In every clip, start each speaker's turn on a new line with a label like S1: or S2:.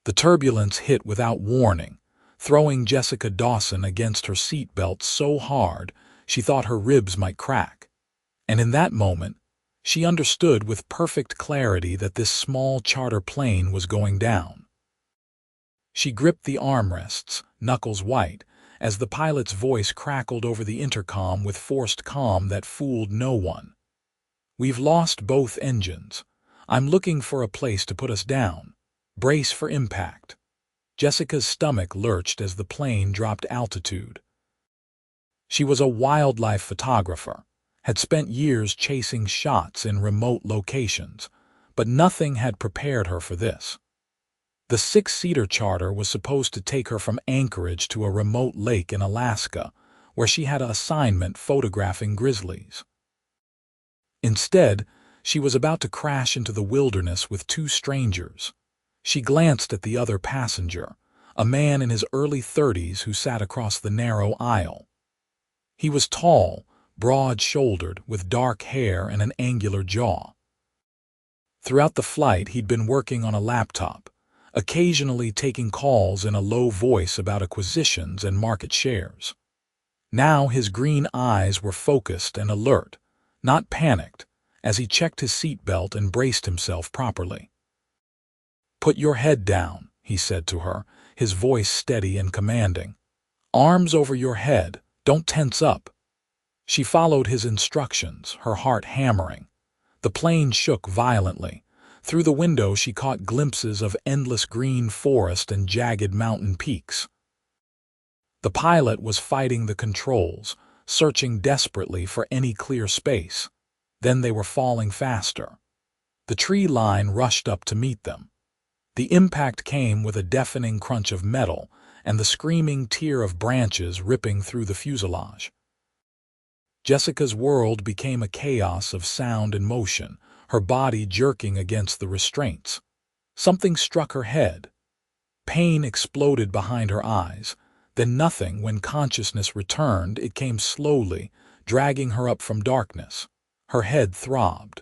S1: The turbulence hit without warning, throwing Jessica Dawson against her seatbelt so hard she thought her ribs might crack. And in that moment, she understood with perfect clarity that this small charter plane was going down. She gripped the armrests, knuckles white, as the pilot's voice crackled over the intercom with forced calm that fooled no one. "We've lost both engines. I'm looking for a place to put us down. Brace for impact." Jessica's stomach lurched as the plane dropped altitude. She was a wildlife photographer, had spent years chasing shots in remote locations, but nothing had prepared her for this. The six-seater charter was supposed to take her from Anchorage to a remote lake in Alaska, where she had an assignment photographing grizzlies. Instead, she was about to crash into the wilderness with two strangers. She glanced at the other passenger, a man in his early 30s who sat across the narrow aisle. He was tall, broad-shouldered, with dark hair and an angular jaw. Throughout the flight, he'd been working on a laptop, occasionally taking calls in a low voice about acquisitions and market shares. Now his green eyes were focused and alert, not panicked, as he checked his seatbelt and braced himself properly. "Put your head down," he said to her, his voice steady and commanding. "Arms over your head, don't tense up." She followed his instructions, her heart hammering. The plane shook violently. Through the window she caught glimpses of endless green forest and jagged mountain peaks. The pilot was fighting the controls, searching desperately for any clear space. Then they were falling faster. The tree line rushed up to meet them. The impact came with a deafening crunch of metal and the screaming tear of branches ripping through the fuselage. Jessica's world became a chaos of sound and motion, her body jerking against the restraints. Something struck her head. Pain exploded behind her eyes. Then nothing. When consciousness returned, it came slowly, dragging her up from darkness. Her head throbbed.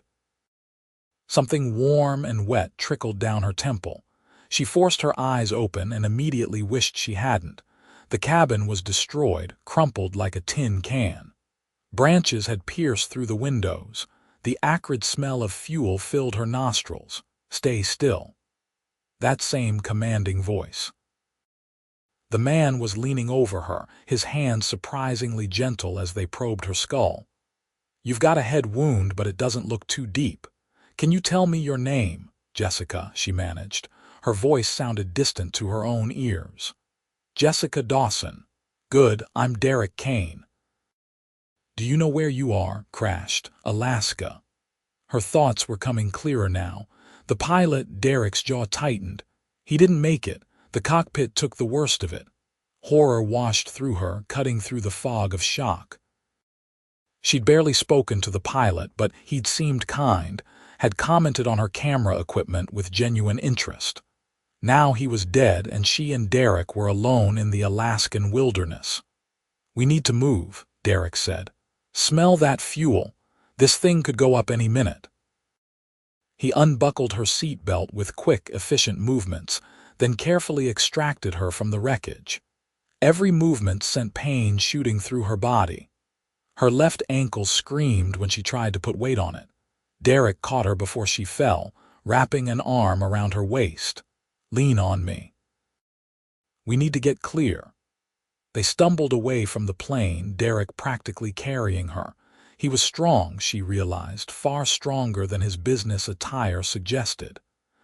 S1: Something warm and wet trickled down her temple. She forced her eyes open and immediately wished she hadn't. The cabin was destroyed, crumpled like a tin can. Branches had pierced through the windows. The acrid smell of fuel filled her nostrils. "Stay still." That same commanding voice. The man was leaning over her, his hands surprisingly gentle as they probed her skull. "You've got a head wound, but it doesn't look too deep. Can you tell me your name?" "Jessica," she managed. Her voice sounded distant to her own ears. "Jessica Dawson." "Good, I'm Derek Kane." "Do you know where you are?" "Crashed. Alaska." Her thoughts were coming clearer now. The pilot, Derek's jaw tightened. He didn't make it. The cockpit took the worst of it. Horror washed through her, cutting through the fog of shock. She'd barely spoken to the pilot, but he'd seemed kind, had commented on her camera equipment with genuine interest. Now he was dead, and she and Derek were alone in the Alaskan wilderness. "We need to move," Derek said. "Smell that fuel. This thing could go up any minute." He unbuckled her seatbelt with quick, efficient movements, then carefully extracted her from the wreckage. Every movement sent pain shooting through her body. Her left ankle screamed when she tried to put weight on it. Derek caught her before she fell, wrapping an arm around her waist. "Lean on me. We need to get clear." They stumbled away from the plane, Derek practically carrying her. He was strong, she realized, far stronger than his business attire suggested.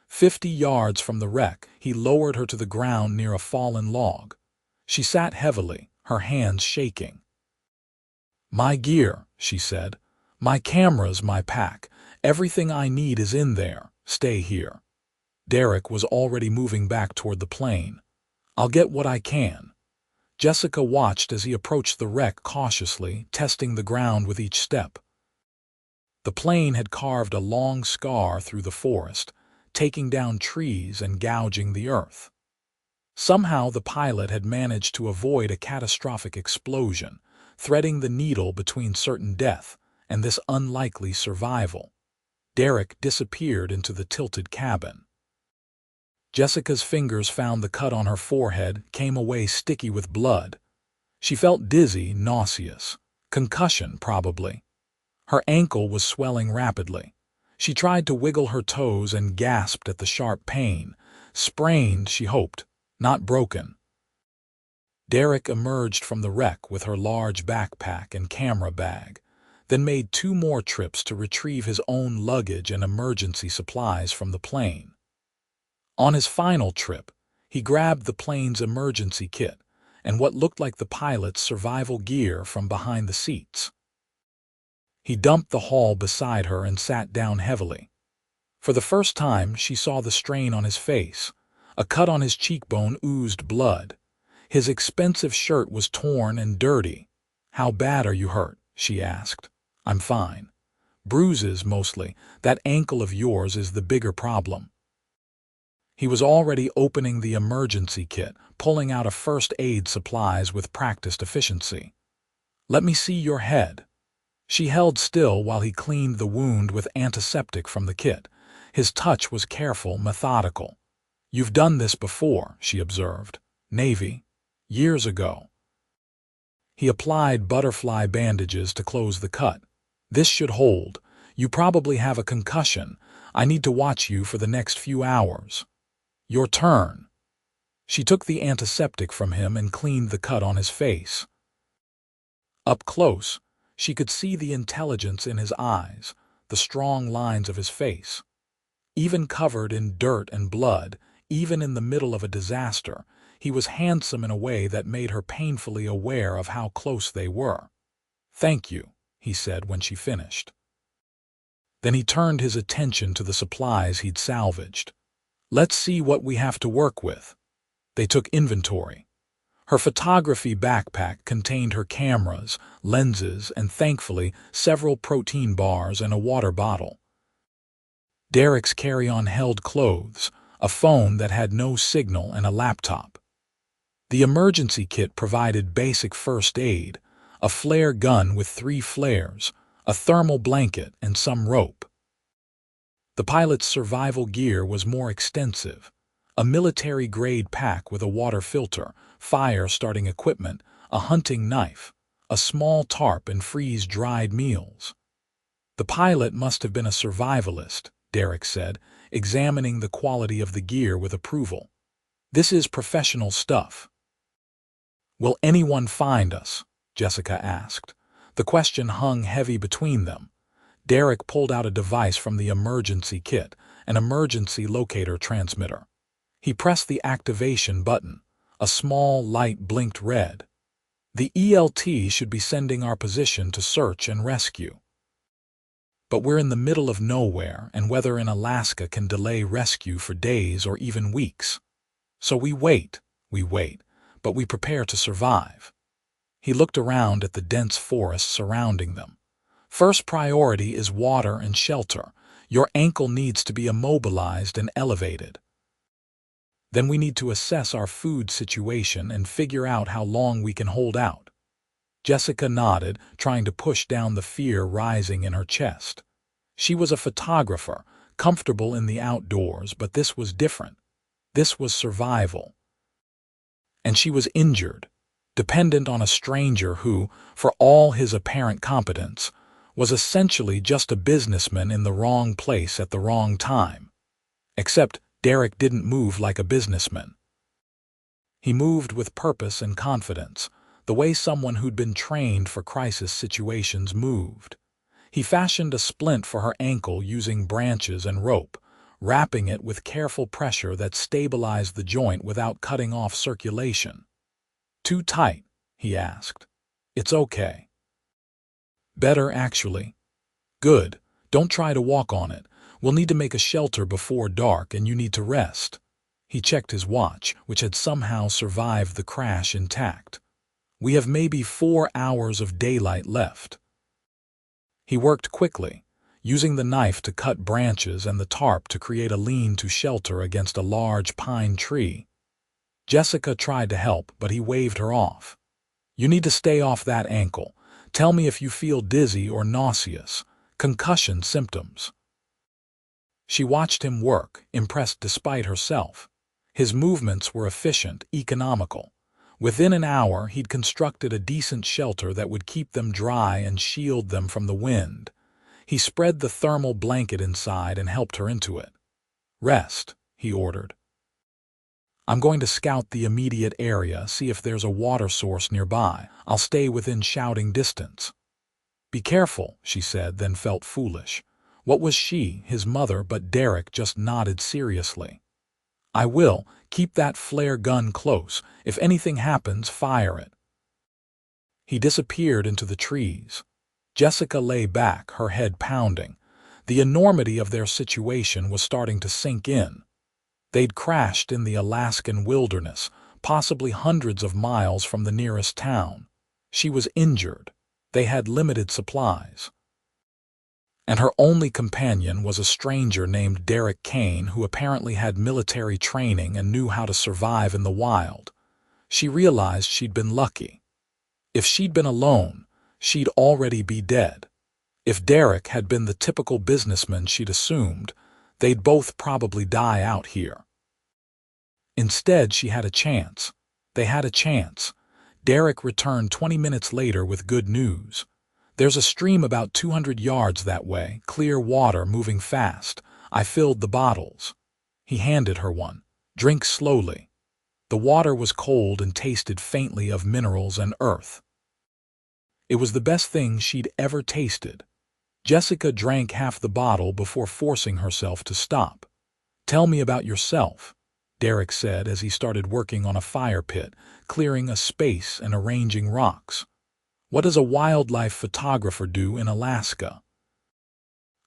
S1: 50 yards from the wreck, he lowered her to the ground near a fallen log. She sat heavily, her hands shaking. "My gear," she said. "My cameras, my pack. Everything I need is in there. Stay here." Derek was already moving back toward the plane. "I'll get what I can." Jessica watched as he approached the wreck cautiously, testing the ground with each step. The plane had carved a long scar through the forest, taking down trees and gouging the earth. Somehow the pilot had managed to avoid a catastrophic explosion, threading the needle between certain death and this unlikely survival. Derek disappeared into the tilted cabin. Jessica's fingers found the cut on her forehead, came away sticky with blood. She felt dizzy, nauseous. Concussion, probably. Her ankle was swelling rapidly. She tried to wiggle her toes and gasped at the sharp pain. Sprained, she hoped, not broken. Derek emerged from the wreck with her large backpack and camera bag, then made 2 more trips to retrieve his own luggage and emergency supplies from the plane. On his final trip, he grabbed the plane's emergency kit and what looked like the pilot's survival gear from behind the seats. He dumped the haul beside her and sat down heavily. For the first time, she saw the strain on his face. A cut on his cheekbone oozed blood. His expensive shirt was torn and dirty. "How bad are you hurt?" she asked. "I'm fine. Bruises, mostly. That ankle of yours is the bigger problem." He was already opening the emergency kit, pulling out a first aid supplies with practiced efficiency. "Let me see your head." She held still while he cleaned the wound with antiseptic from the kit. His touch was careful, methodical. "You've done this before," she observed. "Navy. Years ago." He applied butterfly bandages to close the cut. "This should hold. You probably have a concussion. I need to watch you for the next few hours." "Your turn." She took the antiseptic from him and cleaned the cut on his face. Up close, she could see the intelligence in his eyes, the strong lines of his face. Even covered in dirt and blood, even in the middle of a disaster, he was handsome in a way that made her painfully aware of how close they were. "Thank you," he said when she finished. Then he turned his attention to the supplies he'd salvaged. "Let's see what we have to work with." They took inventory. Her photography backpack contained her cameras, lenses, and thankfully several protein bars and a water bottle. Derek's carry-on held clothes, a phone that had no signal, and a laptop. The emergency kit provided basic first aid, a flare gun with 3 flares, a thermal blanket, and some rope. The pilot's survival gear was more extensive. A military-grade pack with a water filter, fire-starting equipment, a hunting knife, a small tarp, and freeze-dried meals. "The pilot must have been a survivalist," Derek said, examining the quality of the gear with approval. "This is professional stuff." "Will anyone find us?" Jessica asked. The question hung heavy between them. Derek pulled out a device from the emergency kit, an emergency locator transmitter. He pressed the activation button. A small light blinked red. "The ELT should be sending our position to search and rescue." But we're in the middle of nowhere, and weather in Alaska can delay rescue for days or even weeks. So we wait, but we prepare to survive. He looked around at the dense forest surrounding them. "First priority is water and shelter. Your ankle needs to be immobilized and elevated. Then we need to assess our food situation and figure out how long we can hold out." Jessica nodded, trying to push down the fear rising in her chest. She was a photographer, comfortable in the outdoors, but this was different. This was survival. And she was injured, dependent on a stranger who, for all his apparent competence, was essentially just a businessman in the wrong place at the wrong time. Except Derek didn't move like a businessman. He moved with purpose and confidence, the way someone who'd been trained for crisis situations moved. He fashioned a splint for her ankle using branches and rope, wrapping it with careful pressure that stabilized the joint without cutting off circulation. "Too tight?" he asked. "It's okay." "Better, actually." "Good. Don't try to walk on it. We'll need to make a shelter before dark, and you need to rest." He checked his watch, which had somehow survived the crash intact. "We have maybe 4 hours of daylight left." He worked quickly, using the knife to cut branches and the tarp to create a lean-to shelter against a large pine tree. Jessica tried to help, but he waved her off. "You need to stay off that ankle. Tell me if you feel dizzy or nauseous. Concussion symptoms." She watched him work, impressed despite herself. His movements were efficient, economical. Within an hour, he'd constructed a decent shelter that would keep them dry and shield them from the wind. He spread the thermal blanket inside and helped her into it. "Rest," he ordered. "I'm going to scout the immediate area, see if there's a water source nearby. I'll stay within shouting distance." "Be careful," she said, then felt foolish. What was she, his mother, but Derek just nodded seriously. "I will. Keep that flare gun close. If anything happens, fire it." He disappeared into the trees. Jessica lay back, her head pounding. The enormity of their situation was starting to sink in. They'd crashed in the Alaskan wilderness, possibly hundreds of miles from the nearest town. She was injured. They had limited supplies. And her only companion was a stranger named Derek Kane, who apparently had military training and knew how to survive in the wild. She realized she'd been lucky. If she'd been alone, she'd already be dead. If Derek had been the typical businessman she'd assumed, they'd both probably die out here. Instead, she had a chance. They had a chance. Derek returned 20 minutes later with good news. "There's a stream about 200 yards that way, clear water moving fast. I filled the bottles." He handed her one. "Drink slowly." The water was cold and tasted faintly of minerals and earth. It was the best thing she'd ever tasted. Jessica drank half the bottle before forcing herself to stop. "Tell me about yourself," Derek said as he started working on a fire pit, clearing a space and arranging rocks. "What does a wildlife photographer do in Alaska?"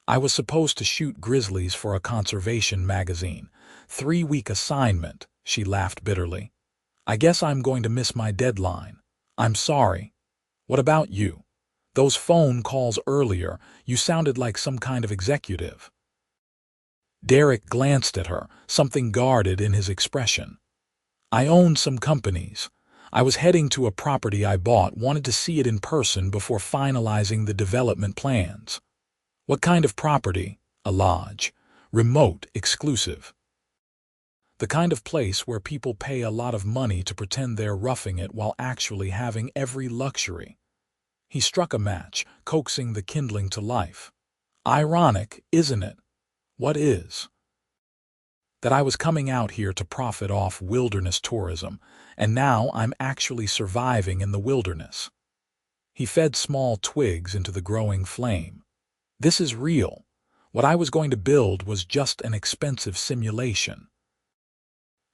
S1: "I was supposed to shoot grizzlies for a conservation magazine. 3-week assignment," she laughed bitterly. "I guess I'm going to miss my deadline. I'm sorry. What about you? Those phone calls earlier, you sounded like some kind of executive." Derek glanced at her, something guarded in his expression. "I own some companies. I was heading to a property I bought, wanted to see it in person before finalizing the development plans." "What kind of property?" "A lodge. Remote, exclusive. The kind of place where people pay a lot of money to pretend they're roughing it while actually having every luxury." He struck a match, coaxing the kindling to life. "Ironic, isn't it?" "What is?" "That I was coming out here to profit off wilderness tourism, and now I'm actually surviving in the wilderness." He fed small twigs into the growing flame. "This is real. What I was going to build was just an expensive simulation."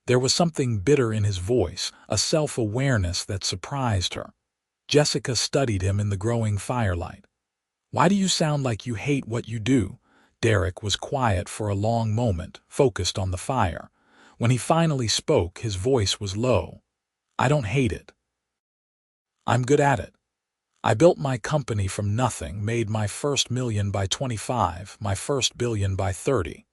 S1: There was something bitter in his voice, a self-awareness that surprised her. Jessica studied him in the growing firelight. "Why do you sound like you hate what you do?" Derek was quiet for a long moment, focused on the fire. When he finally spoke, his voice was low. "I don't hate it. I'm good at it. I built my company from nothing, made my first million by 25, my first billion by 30.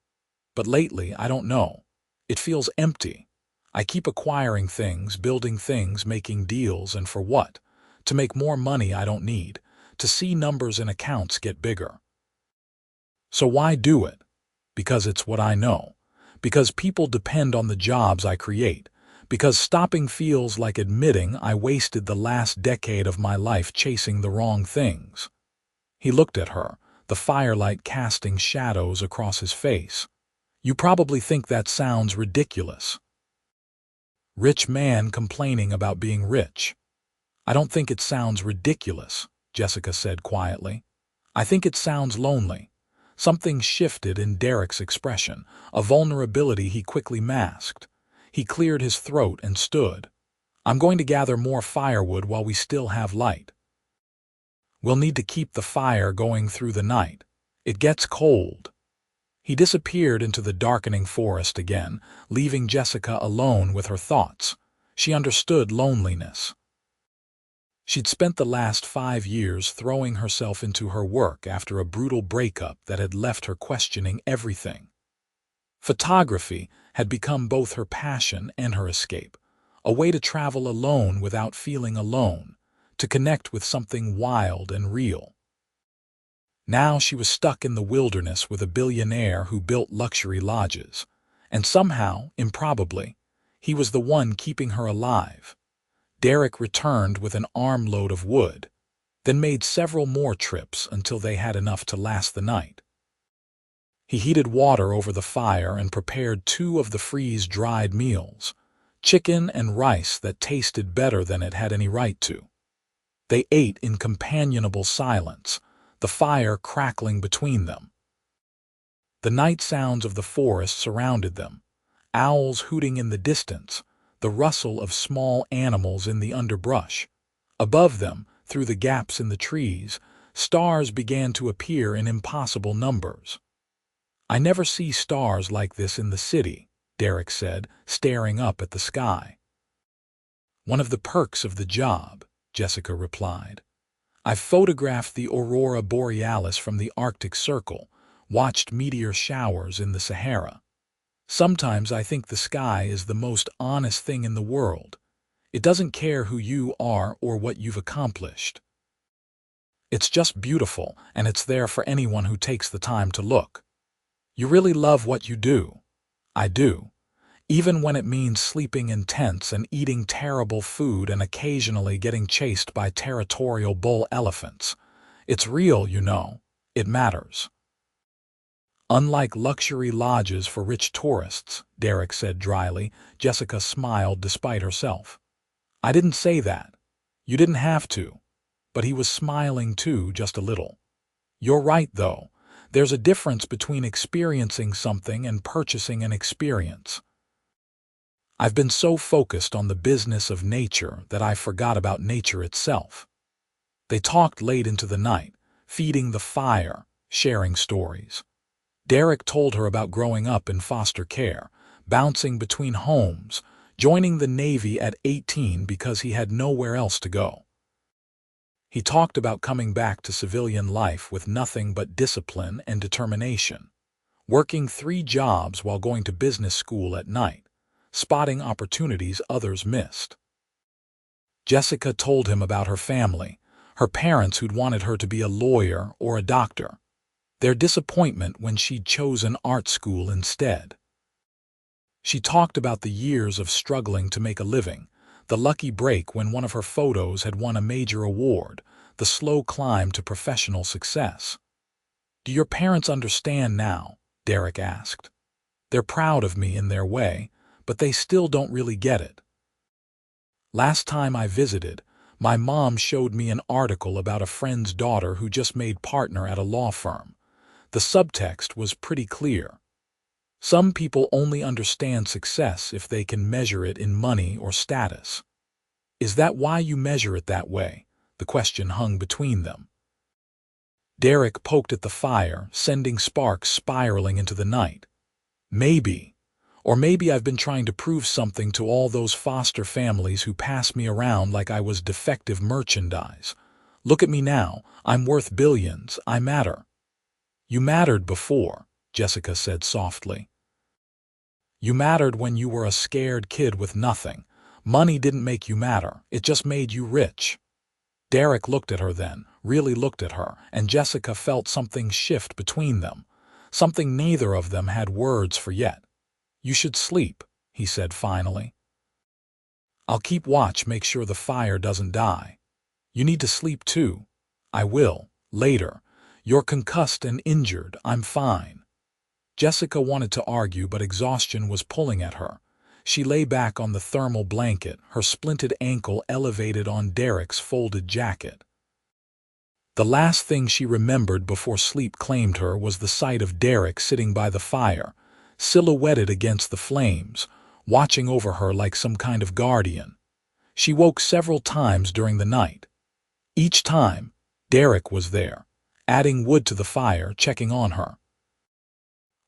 S1: But lately, I don't know. It feels empty. I keep acquiring things, building things, making deals, and for what? To make more money I don't need, to see numbers in accounts get bigger. So why do it? Because it's what I know. Because people depend on the jobs I create. Because stopping feels like admitting I wasted the last decade of my life chasing the wrong things." He looked at her, the firelight casting shadows across his face. "You probably think that sounds ridiculous. Rich man complaining about being rich." "I don't think it sounds ridiculous," Jessica said quietly. "I think it sounds lonely." Something shifted in Derek's expression, a vulnerability he quickly masked. He cleared his throat and stood. "I'm going to gather more firewood while we still have light. We'll need to keep the fire going through the night. It gets cold." He disappeared into the darkening forest again, leaving Jessica alone with her thoughts. She understood loneliness. She'd spent the last 5 years throwing herself into her work after a brutal breakup that had left her questioning everything. Photography had become both her passion and her escape, a way to travel alone without feeling alone, to connect with something wild and real. Now she was stuck in the wilderness with a billionaire who built luxury lodges, and somehow, improbably, He was the one keeping her alive. Derek returned with an armload of wood, then made several more trips until they had enough to last the night. He heated water over the fire and prepared 2 of the freeze-dried meals, chicken and rice that tasted better than it had any right to. They ate in companionable silence, the fire crackling between them. The night sounds of the forest surrounded them, owls hooting in the distance, the rustle of small animals in the underbrush. Above them, through the gaps in the trees, stars began to appear in impossible numbers. "I never see stars like this in the city," Derek said, staring up at the sky. "One of the perks of the job," Jessica replied. "I've photographed the aurora borealis from the Arctic Circle, watched meteor showers in the Sahara. Sometimes I think the sky is the most honest thing in the world. It doesn't care who you are or what you've accomplished. It's just beautiful, and it's there for anyone who takes the time to look. You really love what you do." "I do. Even when it means sleeping in tents and eating terrible food and occasionally getting chased by territorial bull elephants. It's real, you know. It matters." "Unlike luxury lodges for rich tourists," Derek said dryly. Jessica smiled despite herself. "I didn't say that. You didn't have to." But he was smiling too, just a little. "You're right, though. There's a difference between experiencing something and purchasing an experience. I've been so focused on the business of nature that I forgot about nature itself." They talked late into the night, feeding the fire, sharing stories. Derek told her about growing up in foster care, bouncing between homes, joining the Navy at 18 because he had nowhere else to go. He talked about coming back to civilian life with nothing but discipline and determination, working 3 jobs while going to business school at night, spotting opportunities others missed. Jessica told him about her family, her parents who'd wanted her to be a lawyer or a doctor, their disappointment when she'd chosen art school instead. She talked about the years of struggling to make a living, the lucky break when one of her photos had won a major award, the slow climb to professional success. "Do your parents understand now?" Derek asked. "They're proud of me in their way, but they still don't really get it. Last time I visited, my mom showed me an article about a friend's daughter who just made partner at a law firm. The subtext was pretty clear. Some people only understand success if they can measure it in money or status. Is that why you measure it that way?" The question hung between them. Derek poked at the fire, sending sparks spiraling into the night. "Maybe. Or maybe I've been trying to prove something to all those foster families who pass me around like I was defective merchandise. Look at me now. I'm worth billions. I matter." "You mattered before," Jessica said softly. "You mattered when you were a scared kid with nothing. Money didn't make you matter. It just made you rich." Derek looked at her then, really looked at her, and Jessica felt something shift between them, something neither of them had words for yet. "You should sleep," he said finally. "I'll keep watch, make sure the fire doesn't die." "You need to sleep too." "I will, later. You're concussed and injured. I'm fine." Jessica wanted to argue, but exhaustion was pulling at her. She lay back on the thermal blanket, her splinted ankle elevated on Derek's folded jacket. The last thing she remembered before sleep claimed her was the sight of Derek sitting by the fire, silhouetted against the flames, watching over her like some kind of guardian. She woke several times during the night. Each time, Derek was there, adding wood to the fire, checking on her.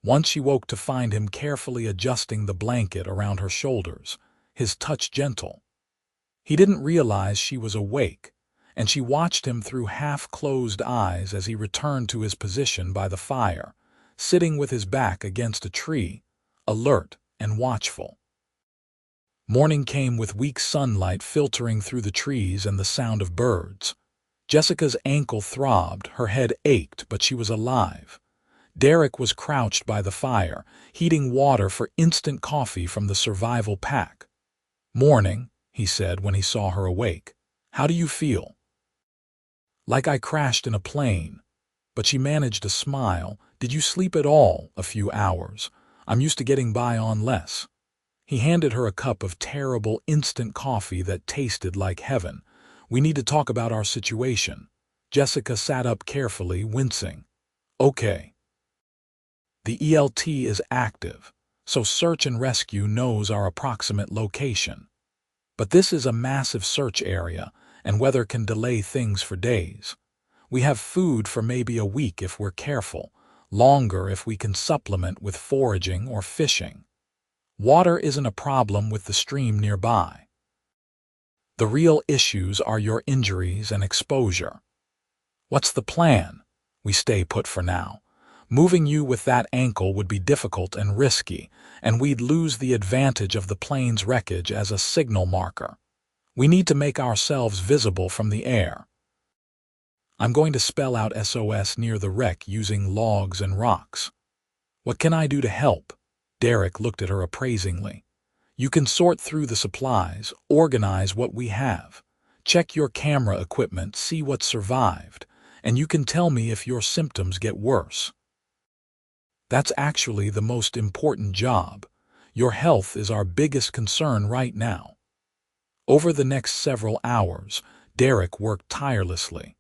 S1: Once she woke to find him carefully adjusting the blanket around her shoulders, his touch gentle. He didn't realize she was awake, and she watched him through half-closed eyes as he returned to his position by the fire, sitting with his back against a tree, alert and watchful. Morning came with weak sunlight filtering through the trees and the sound of birds. Jessica's ankle throbbed, her head ached, but she was alive. Derek was crouched by the fire, heating water for instant coffee from the survival pack. "Morning," he said when he saw her awake. "How do you feel?" "Like I crashed in a plane." But she managed a smile. "Did you sleep at all?" "A few hours. I'm used to getting by on less." He handed her a cup of terrible instant coffee that tasted like heaven. "We need to talk about our situation." Jessica sat up carefully, wincing. "Okay." "The ELT is active, so search and rescue knows our approximate location. But this is a massive search area, and weather can delay things for days. We have food for maybe a week if we're careful, longer if we can supplement with foraging or fishing. Water isn't a problem with the stream nearby. The real issues are your injuries and exposure." "What's the plan?" "We stay put for now. Moving you with that ankle would be difficult and risky, and we'd lose the advantage of the plane's wreckage as a signal marker. We need to make ourselves visible from the air. I'm going to spell out SOS near the wreck using logs and rocks." "What can I do to help?" Derek looked at her appraisingly. "You can sort through the supplies, organize what we have, check your camera equipment, see what survived, and you can tell me if your symptoms get worse. That's actually the most important job. Your health is our biggest concern right now." Over the next several hours, Derek worked tirelessly.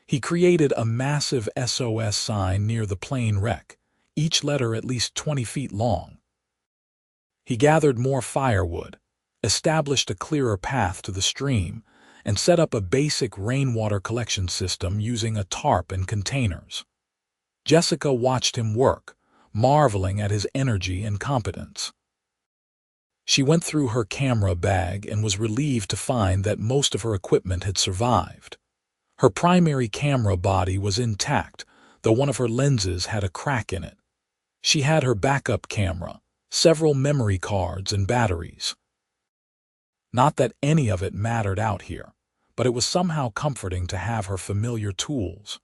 S1: He created a massive SOS sign near the plane wreck, each letter at least 20 feet long. He gathered more firewood, established a clearer path to the stream, and set up a basic rainwater collection system using a tarp and containers. Jessica watched him work, marveling at his energy and competence. She went through her camera bag and was relieved to find that most of her equipment had survived. Her primary camera body was intact, though one of her lenses had a crack in it. She had her backup camera, several memory cards and batteries. Not that any of it mattered out here, but it was somehow comforting to have her familiar tools.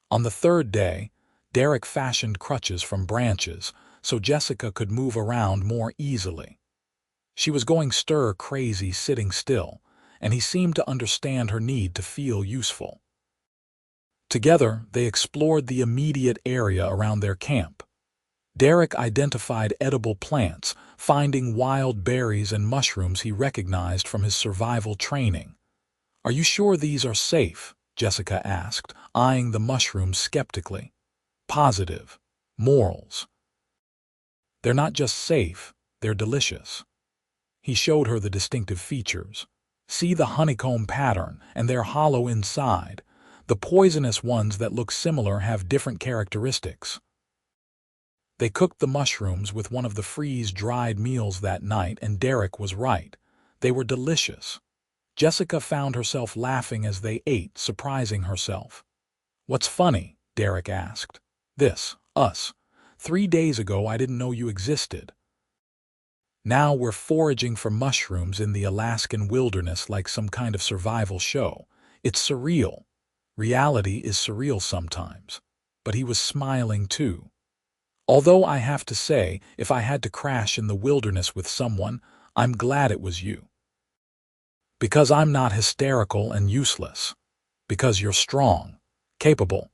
S1: On the third day, Derek fashioned crutches from branches so Jessica could move around more easily. She was going stir-crazy sitting still, and he seemed to understand her need to feel useful. Together, they explored the immediate area around their camp. Derek identified edible plants, finding wild berries and mushrooms he recognized from his survival training. "Are you sure these are safe?" Jessica asked, eyeing the mushrooms skeptically. "Positive. Morals. They're not just safe, they're delicious." He showed her the distinctive features. "See the honeycomb pattern, and they're hollow inside. The poisonous ones that look similar have different characteristics." They cooked the mushrooms with one of the freeze-dried meals that night, and Derek was right. They were delicious. Jessica found herself laughing as they ate, surprising herself. "What's funny?" Derek asked. Us. 3 days ago I didn't know you existed. Now we're foraging for mushrooms in the Alaskan wilderness like some kind of survival show. It's surreal. Reality is surreal sometimes." But he was smiling too. "Although I have to say, if I had to crash in the wilderness with someone, I'm glad it was you. Because I'm not hysterical and useless. Because you're strong, capable.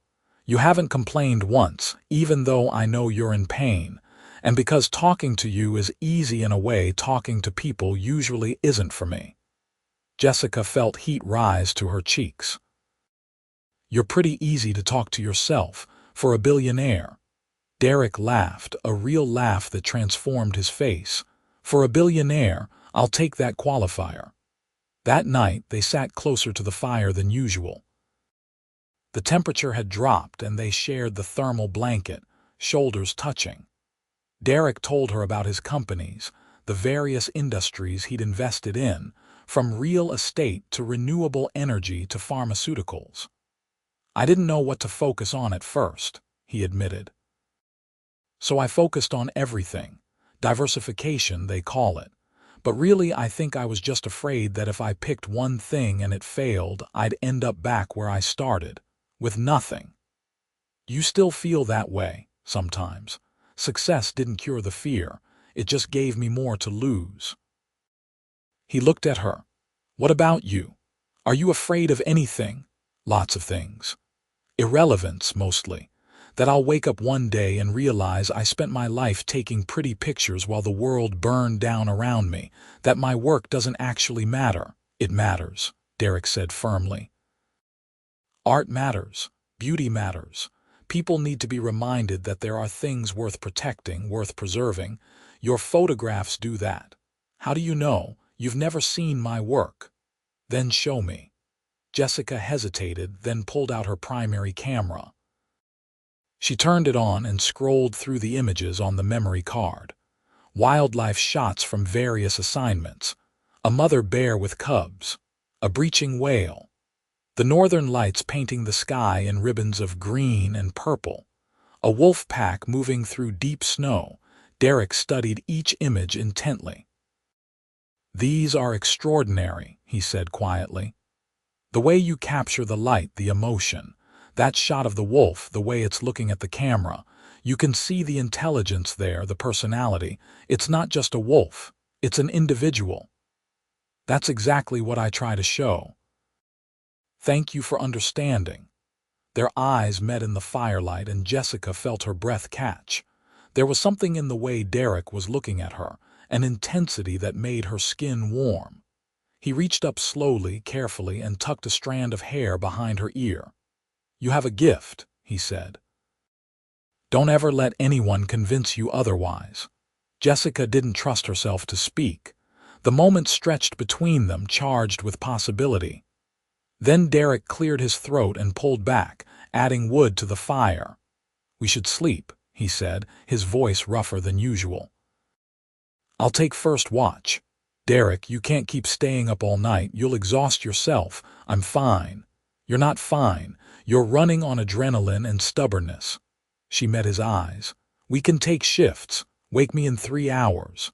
S1: You haven't complained once, even though I know you're in pain. And because talking to you is easy in a way talking to people usually isn't for me." Jessica felt heat rise to her cheeks. "You're pretty easy to talk to yourself, for a billionaire." Derek laughed, a real laugh that transformed his face. "For a billionaire, I'll take that qualifier." That night, they sat closer to the fire than usual. The temperature had dropped and they shared the thermal blanket, shoulders touching. Derek told her about his companies, the various industries he'd invested in, from real estate to renewable energy to pharmaceuticals. "I didn't know what to focus on at first," he admitted. "So I focused on everything. Diversification, they call it. But really, I think I was just afraid that if I picked one thing and it failed, I'd end up back where I started, with nothing." "You still feel that way," sometimes. Success didn't cure the fear. It just gave me more to lose. He looked at her. What about you? Are you afraid of anything? Lots of things. Irrelevance, mostly. That I'll wake up one day and realize I spent my life taking pretty pictures while the world burned down around me. That my work doesn't actually matter. It matters, Derek said firmly. Art matters. Beauty matters. People need to be reminded that there are things worth protecting, worth preserving. Your photographs do that. How do you know? You've never seen my work. Then show me. Jessica hesitated, then pulled out her primary camera. She turned it on and scrolled through the images on the memory card. Wildlife shots from various assignments. A mother bear with cubs. A breaching whale. The northern lights painting the sky in ribbons of green and purple. A wolf pack moving through deep snow. Derek studied each image intently. These are extraordinary, he said quietly. The way you capture the light, the emotion. That shot of the wolf, the way it's looking at the camera. You can see the intelligence there, the personality. It's not just a wolf. It's an individual. That's exactly what I try to show. Thank you for understanding. Their eyes met in the firelight and Jessica felt her breath catch. There was something in the way Derek was looking at her, an intensity that made her skin warm. He reached up slowly, carefully, and tucked a strand of hair behind her ear. You have a gift, he said. Don't ever let anyone convince you otherwise. Jessica didn't trust herself to speak. The moment stretched between them, charged with possibility. Then Derek cleared his throat and pulled back, adding wood to the fire. We should sleep, he said, his voice rougher than usual. I'll take first watch. Derek, you can't keep staying up all night. You'll exhaust yourself. I'm fine. You're not fine. You're running on adrenaline and stubbornness. She met his eyes. We can take shifts. Wake me in 3 hours.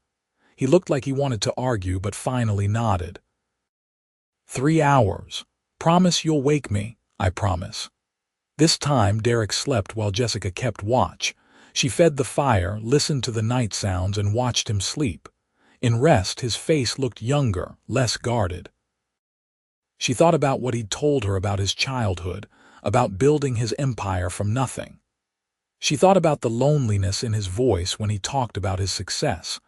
S1: He looked like he wanted to argue, but finally nodded. 3 hours. Promise you'll wake me. I promise. This time Derek slept while Jessica kept watch. She fed the fire, listened to the night sounds, and watched him sleep. In rest, his face looked younger, less guarded. She thought about what he'd told her about his childhood, about building his empire from nothing. She thought about the loneliness in his voice when he talked about his success,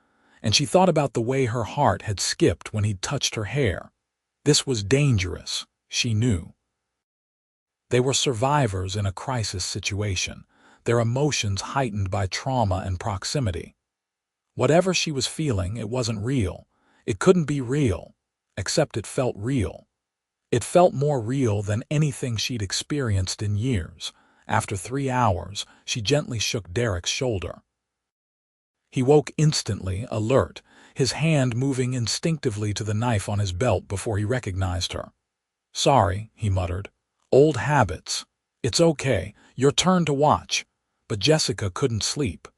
S1: and she thought about the way her heart had skipped when he'd touched her hair. This was dangerous, she knew. They were survivors in a crisis situation, their emotions heightened by trauma and proximity. Whatever she was feeling, it wasn't real. It couldn't be real, except it felt real. It felt more real than anything she'd experienced in years. After 3 hours, she gently shook Derek's shoulder. He woke instantly, alert, his hand moving instinctively to the knife on his belt before he recognized her. Sorry, he muttered. Old habits. It's okay, your turn to watch. But Jessica couldn't sleep.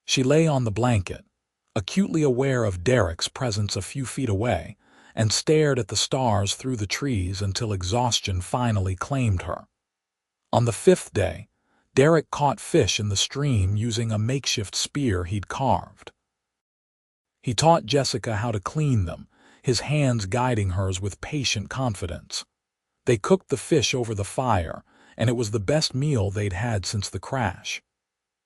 S1: She lay on the blanket, acutely aware of Derek's presence a few feet away, and stared at the stars through the trees until exhaustion finally claimed her. On the 5th day, Derek caught fish in the stream using a makeshift spear he'd carved. He taught Jessica how to clean them, his hands guiding hers with patient confidence. They cooked the fish over the fire, and it was the best meal they'd had since the crash.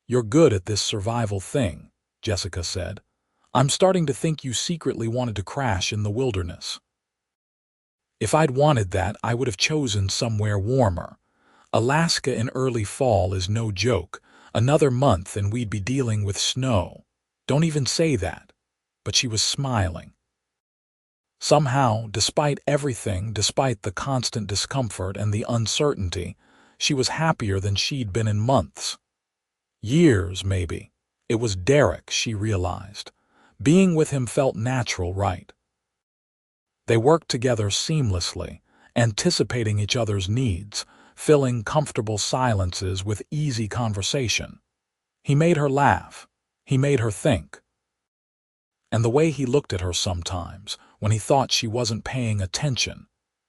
S1: You're good at this survival thing, Jessica said. I'm starting to think you secretly wanted to crash in the wilderness. If I'd wanted that, I would have chosen somewhere warmer. Alaska in early fall is no joke. Another month and we'd be dealing with snow. Don't even say that. But she was smiling. Somehow, despite everything, despite the constant discomfort and the uncertainty, she was happier than she'd been in months. Years, maybe. It was Derek, she realized. Being with him felt natural, right? They worked together seamlessly, anticipating each other's needs, filling comfortable silences with easy conversation. He made her laugh. He made her think. And the way he looked at her sometimes, when he thought she wasn't paying attention,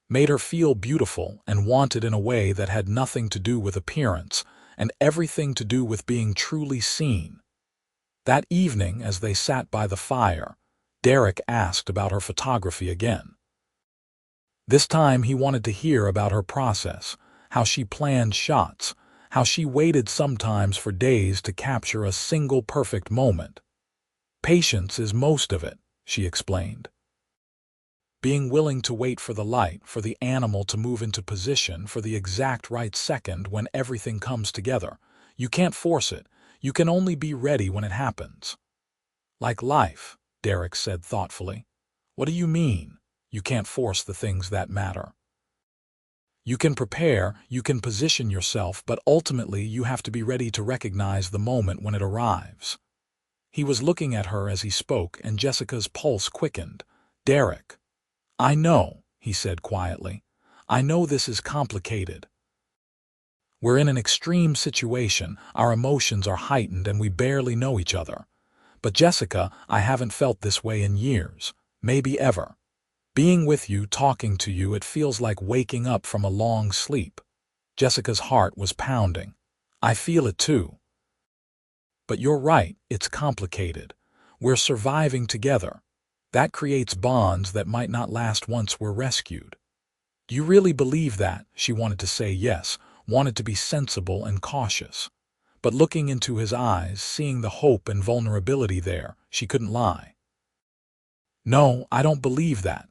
S1: made her feel beautiful and wanted in a way that had nothing to do with appearance, and everything to do with being truly seen. That evening, as they sat by the fire, Derek asked about her photography again. This time he wanted to hear about her process, how she planned shots, how she waited sometimes for days to capture a single perfect moment. Patience is most of it, she explained. Being willing to wait for the light, for the animal to move into position, for the exact right second when everything comes together. You can't force it. You can only be ready when it happens. Like life, Derek said thoughtfully. What do you mean? You can't force the things that matter. You can prepare, you can position yourself, but ultimately you have to be ready to recognize the moment when it arrives. He was looking at her as he spoke, and Jessica's pulse quickened. Derek. I know, he said quietly. I know this is complicated. We're in an extreme situation, our emotions are heightened and we barely know each other. But Jessica, I haven't felt this way in years, maybe ever. Being with you, talking to you, it feels like waking up from a long sleep. Jessica's heart was pounding. I feel it too. But you're right, it's complicated. We're surviving together. That creates bonds that might not last once we're rescued. Do you really believe that? She wanted to say yes, wanted to be sensible and cautious. But looking into his eyes, seeing the hope and vulnerability there, she couldn't lie. No, I don't believe that.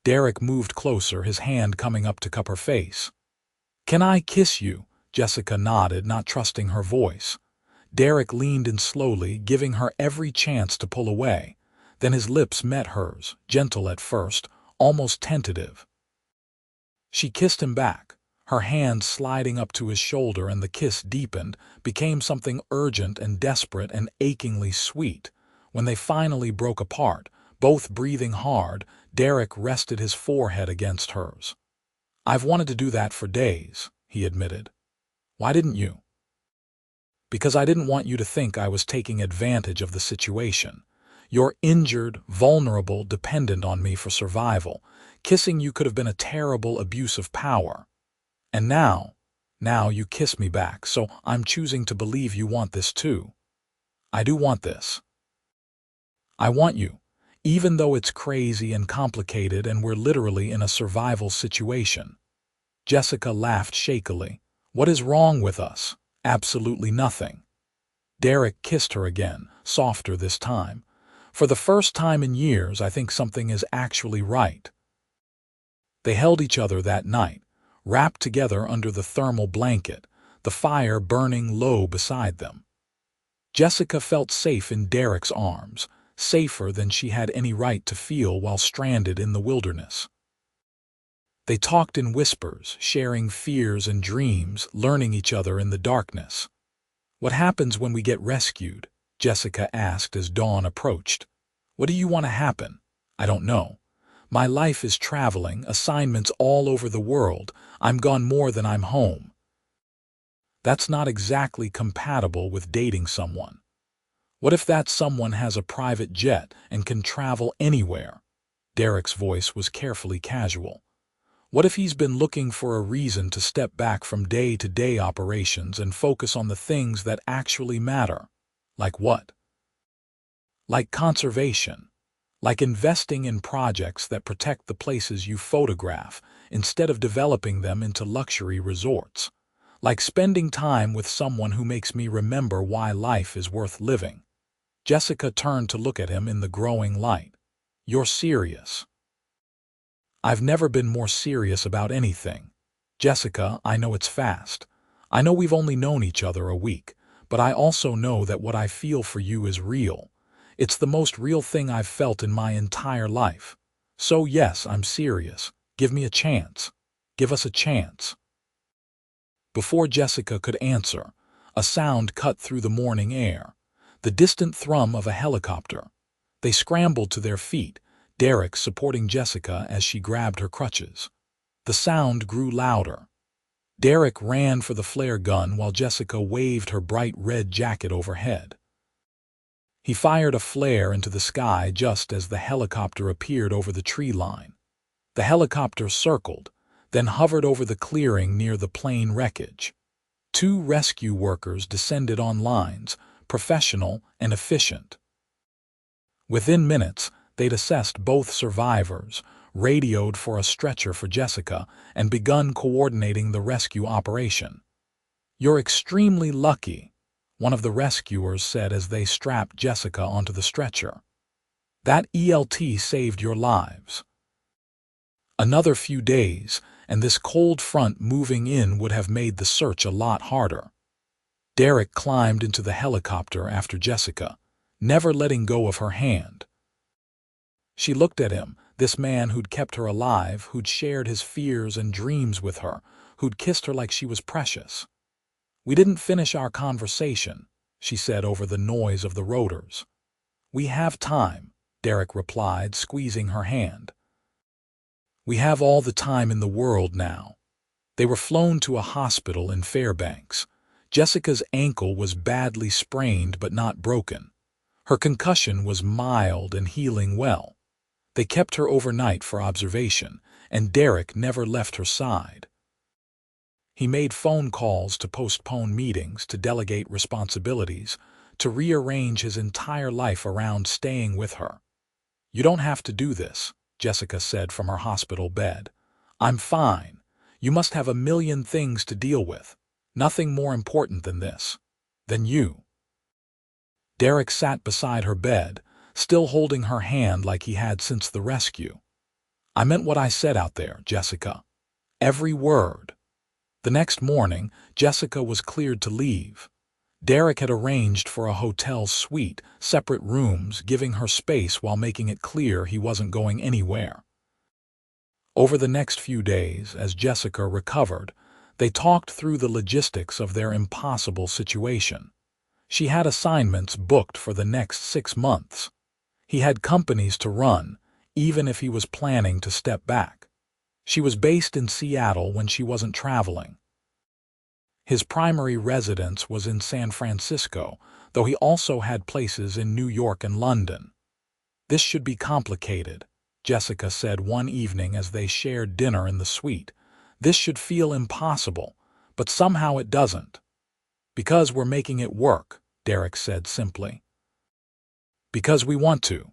S1: Derek moved closer, his hand coming up to cup her face. Can I kiss you? Jessica nodded, not trusting her voice. Derek leaned in slowly, giving her every chance to pull away. Then his lips met hers, gentle at first, almost tentative. She kissed him back, her hand sliding up to his shoulder, and the kiss deepened, became something urgent and desperate and achingly sweet. When they finally broke apart, both breathing hard, Derek rested his forehead against hers. I've wanted to do that for days, he admitted. Why didn't you? Because I didn't want you to think I was taking advantage of the situation. You're injured, vulnerable, dependent on me for survival. Kissing you could have been a terrible abuse of power. And now you kiss me back, so I'm choosing to believe you want this too. I do want this. I want you, even though it's crazy and complicated and we're literally in a survival situation. Jessica laughed shakily. What is wrong with us? Absolutely nothing. Derek kissed her again, softer this time. For the first time in years, I think something is actually right. They held each other that night, wrapped together under the thermal blanket, the fire burning low beside them. Jessica felt safe in Derek's arms, safer than she had any right to feel while stranded in the wilderness. They talked in whispers, sharing fears and dreams, learning each other in the darkness. What happens when we get rescued? Jessica asked as dawn approached. What do you want to happen? I don't know. My life is traveling, assignments all over the world. I'm gone more than I'm home. That's not exactly compatible with dating someone. What if that someone has a private jet and can travel anywhere? Derek's voice was carefully casual. What if he's been looking for a reason to step back from day-to-day operations and focus on the things that actually matter? Like what? Like conservation. Like investing in projects that protect the places you photograph instead of developing them into luxury resorts. Like spending time with someone who makes me remember why life is worth living. Jessica turned to look at him in the growing light. You're serious. I've never been more serious about anything. Jessica, I know it's fast. I know we've only known each other a week, but I also know that what I feel for you is real. It's the most real thing I've felt in my entire life. So yes, I'm serious. Give me a chance. Give us a chance. Before Jessica could answer, a sound cut through the morning air. The distant thrum of a helicopter. They scrambled to their feet, Derek supporting Jessica as she grabbed her crutches. The sound grew louder. Derek ran for the flare gun while Jessica waved her bright red jacket overhead. He fired a flare into the sky just as the helicopter appeared over the tree line. The helicopter circled, then hovered over the clearing near the plane wreckage. Two rescue workers descended on lines, professional and efficient. Within minutes, they'd assessed both survivors, radioed for a stretcher for Jessica, and begun coordinating the rescue operation. "You're extremely lucky," one of the rescuers said as they strapped Jessica onto the stretcher. "That ELT saved your lives." Another few days, and this cold front moving in would have made the search a lot harder. Derek climbed into the helicopter after Jessica, never letting go of her hand. She looked at him, this man who'd kept her alive, who'd shared his fears and dreams with her, who'd kissed her like she was precious. "We didn't finish our conversation," she said over the noise of the rotors. "We have time," Derek replied, squeezing her hand. "We have all the time in the world now." They were flown to a hospital in Fairbanks. Jessica's ankle was badly sprained but not broken. Her concussion was mild and healing well. They kept her overnight for observation, and Derek never left her side. He made phone calls to postpone meetings, to delegate responsibilities, to rearrange his entire life around staying with her. "You don't have to do this," Jessica said from her hospital bed. "I'm fine. You must have a million things to deal with. Nothing more important than this. Than you." Derek sat beside her bed, still holding her hand like he had since the rescue. "I meant what I said out there, Jessica. Every word." The next morning, Jessica was cleared to leave. Derek had arranged for a hotel suite, separate rooms, giving her space while making it clear he wasn't going anywhere. Over the next few days, as Jessica recovered, they talked through the logistics of their impossible situation. She had assignments booked for the next 6 months. He had companies to run, even if he was planning to step back. She was based in Seattle when she wasn't traveling. His primary residence was in San Francisco, though he also had places in New York and London. "This should be complicated," Jessica said one evening as they shared dinner in the suite. "This should feel impossible, but somehow it doesn't." "Because we're making it work," Derek said simply. "Because we want to.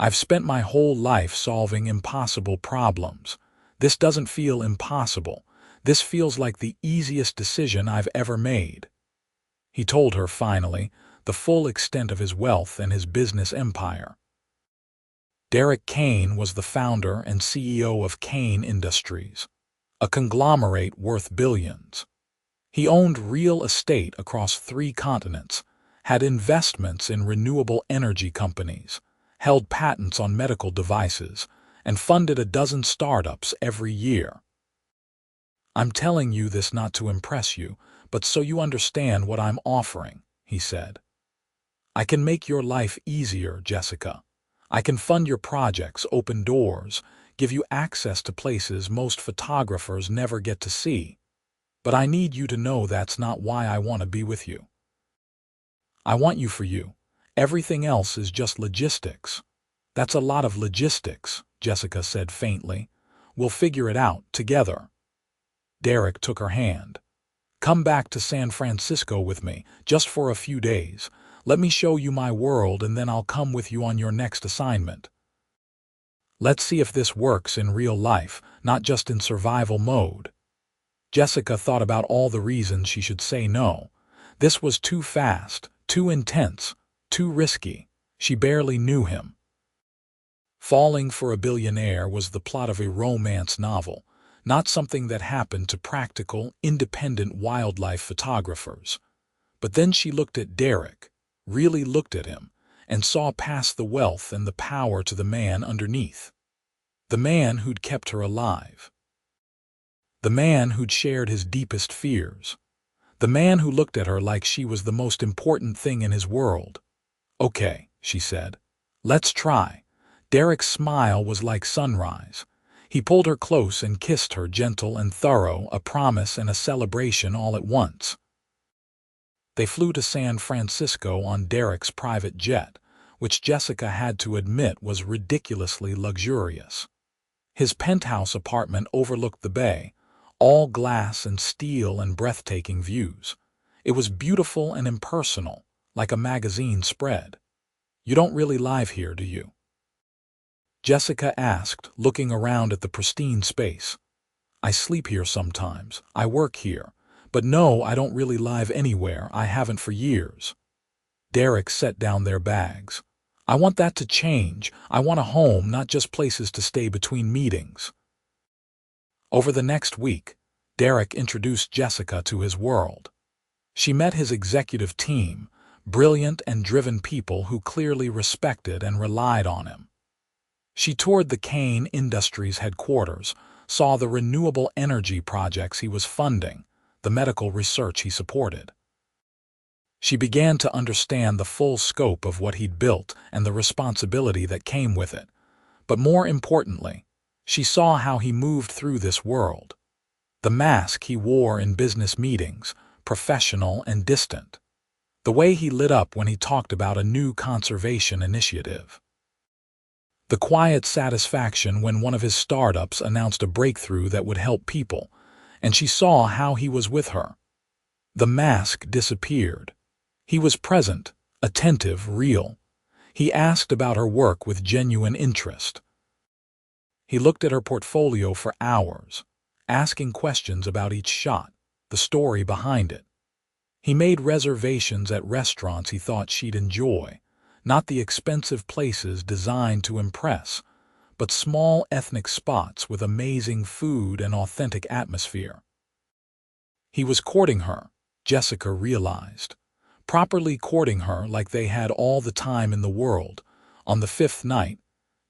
S1: I've spent my whole life solving impossible problems. This doesn't feel impossible. This feels like the easiest decision I've ever made." He told her finally the full extent of his wealth and his business empire. Derek Kane was the founder and CEO of Kane Industries, a conglomerate worth billions. He owned real estate across 3 continents, had investments in renewable energy companies, held patents on medical devices, and funded a dozen startups every year. "I'm telling you this not to impress you, but so you understand what I'm offering," he said. "I can make your life easier, Jessica. I can fund your projects, open doors, give you access to places most photographers never get to see. But I need you to know that's not why I want to be with you. I want you for you. Everything else is just logistics." "That's a lot of logistics," Jessica said faintly. "We'll figure it out together." Derek took her hand. "Come back to San Francisco with me, just for a few days. Let me show you my world, and then I'll come with you on your next assignment. Let's see if this works in real life, not just in survival mode." Jessica thought about all the reasons she should say no. This was too fast, too intense, too risky. She barely knew him. Falling for a Billionaire was the plot of a romance novel, not something that happened to practical, independent wildlife photographers. But then she looked at Derek, really looked at him, and saw past the wealth and the power to the man underneath. The man who'd kept her alive. The man who'd shared his deepest fears. The man who looked at her like she was the most important thing in his world. "Okay," she said. "Let's try." Derek's smile was like sunrise. He pulled her close and kissed her, gentle and thorough, a promise and a celebration all at once. They flew to San Francisco on Derek's private jet, which Jessica had to admit was ridiculously luxurious. His penthouse apartment overlooked the bay, all glass and steel and breathtaking views. It was beautiful and impersonal, like a magazine spread. "You don't really live here, do you?" Jessica asked, looking around at the pristine space. "I sleep here sometimes. I work here. But no, I don't really live anywhere. I haven't for years." Derek set down their bags. "I want that to change. I want a home, not just places to stay between meetings." Over the next week, Derek introduced Jessica to his world. She met his executive team, brilliant and driven people who clearly respected and relied on him. She toured the Kane Industries headquarters, saw the renewable energy projects he was funding, the medical research he supported. She began to understand the full scope of what he'd built and the responsibility that came with it. But more importantly, she saw how he moved through this world. The mask he wore in business meetings, professional and distant. The way he lit up when he talked about a new conservation initiative. The quiet satisfaction when one of his startups announced a breakthrough that would help people, and she saw how he was with her. The mask disappeared. He was present, attentive, real. He asked about her work with genuine interest. He looked at her portfolio for hours, asking questions about each shot, the story behind it. He made reservations at restaurants he thought she'd enjoy, not the expensive places designed to impress, but small ethnic spots with amazing food and authentic atmosphere. He was courting her, Jessica realized. Properly courting her like they had all the time in the world. On the fifth night,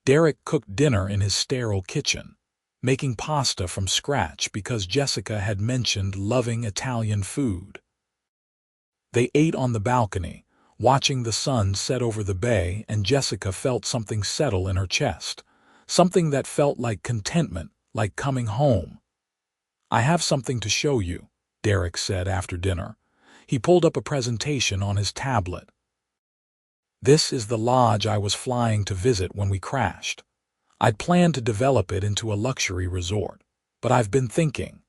S1: Derek cooked dinner in his sterile kitchen, making pasta from scratch because Jessica had mentioned loving Italian food. They ate on the balcony, watching the sun set over the bay, and Jessica felt something settle in her chest, something that felt like contentment, like coming home. "I have something to show you," Derek said after dinner. He pulled up a presentation on his tablet. "This is the lodge I was flying to visit when we crashed. I'd planned to develop it into a luxury resort, but I've been thinking."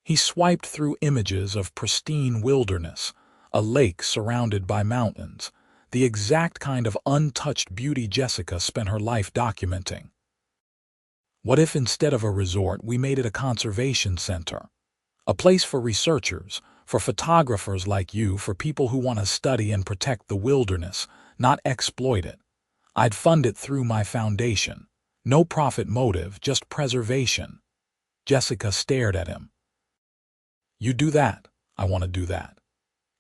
S1: He swiped through images of pristine wilderness, a lake surrounded by mountains, the exact kind of untouched beauty Jessica spent her life documenting. "What if instead of a resort we made it a conservation center? A place for researchers, for photographers like you, for people who want to study and protect the wilderness, not exploit it. I'd fund it through my foundation. No profit motive, just preservation." Jessica stared at him. "You do that. I want to do that.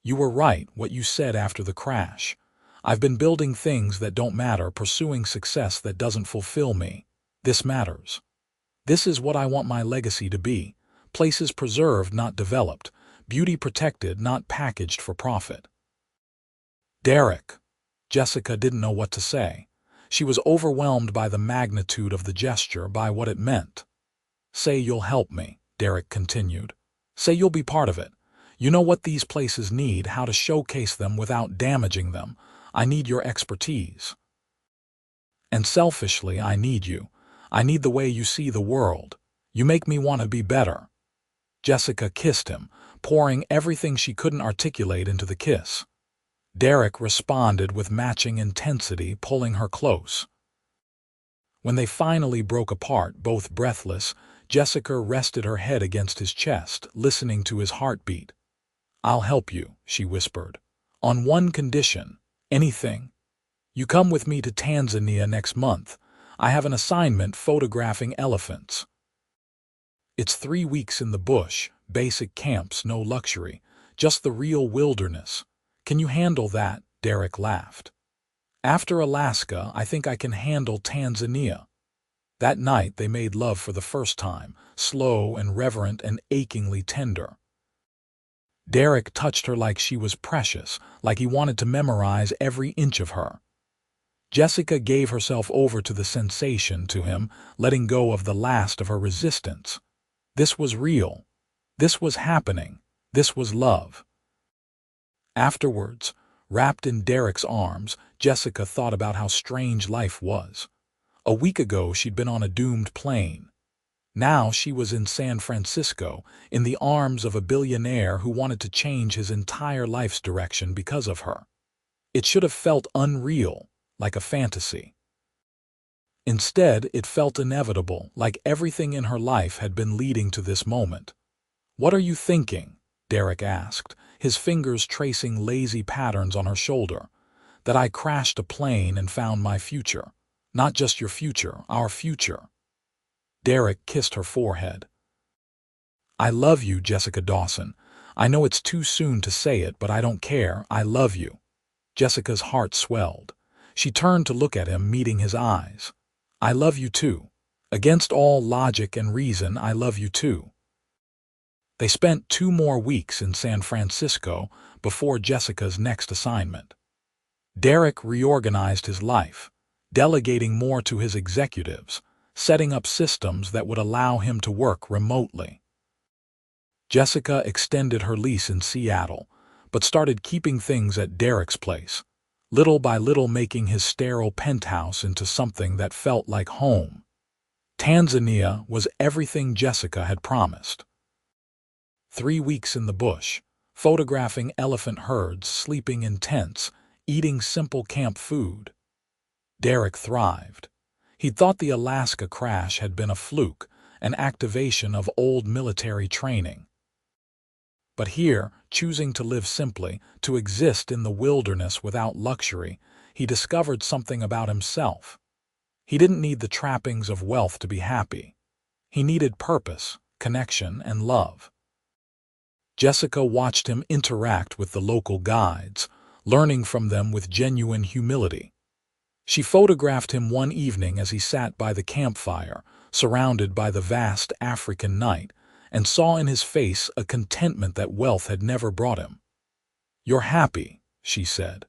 S1: You were right, what you said after the crash. I've been building things that don't matter, pursuing success that doesn't fulfill me. This matters. This is what I want my legacy to be. Places preserved, not developed. Beauty protected, not packaged for profit." "Derek." Jessica didn't know what to say. She was overwhelmed by the magnitude of the gesture, by what it meant. "Say you'll help me," Derek continued. "Say you'll be part of it. You know what these places need, how to showcase them without damaging them. I need your expertise. And selfishly, I need you. I need the way you see the world. You make me want to be better." Jessica kissed him, pouring everything she couldn't articulate into the kiss. Derek responded with matching intensity, pulling her close. When they finally broke apart, both breathless, Jessica rested her head against his chest, listening to his heartbeat. "I'll help you," she whispered. "On one condition. Anything. You come with me to Tanzania next month. I have an assignment photographing elephants. It's 3 weeks in the bush, basic camps, no luxury, just the real wilderness. Can you handle that?" Derek laughed. "After Alaska, I think I can handle Tanzania." That night they made love for the first time, slow and reverent and achingly tender. Derek touched her like she was precious, like he wanted to memorize every inch of her. Jessica gave herself over to the sensation to him, letting go of the last of her resistance. This was real. This was happening. This was love. Afterwards, wrapped in Derek's arms, Jessica thought about how strange life was. A week ago she'd been on a doomed plane. Now she was in San Francisco, in the arms of a billionaire who wanted to change his entire life's direction because of her. It should have felt unreal, like a fantasy. Instead, it felt inevitable, like everything in her life had been leading to this moment. "What are you thinking?" Derek asked, his fingers tracing lazy patterns on her shoulder. "That I crashed a plane and found my future. Not just your future, our future." Derek kissed her forehead. "I love you, Jessica Dawson. I know it's too soon to say it, but I don't care. I love you." Jessica's heart swelled. She turned to look at him, meeting his eyes. "I love you too. Against all logic and reason, I love you too." They spent 2 more weeks in San Francisco before Jessica's next assignment. Derek reorganized his life, delegating more to his executives, setting up systems that would allow him to work remotely. Jessica extended her lease in Seattle, but started keeping things at Derek's place, little by little making his sterile penthouse into something that felt like home. Tanzania was everything Jessica had promised. 3 weeks in the bush, photographing elephant herds sleeping in tents, eating simple camp food. Derek thrived. He'd thought the Alaska crash had been a fluke, an activation of old military training. But here, choosing to live simply, to exist in the wilderness without luxury, he discovered something about himself. He didn't need the trappings of wealth to be happy. He needed purpose, connection, and love. Jessica watched him interact with the local guides, learning from them with genuine humility. She photographed him one evening as he sat by the campfire, surrounded by the vast African night, and saw in his face a contentment that wealth had never brought him. "You're happy," she said.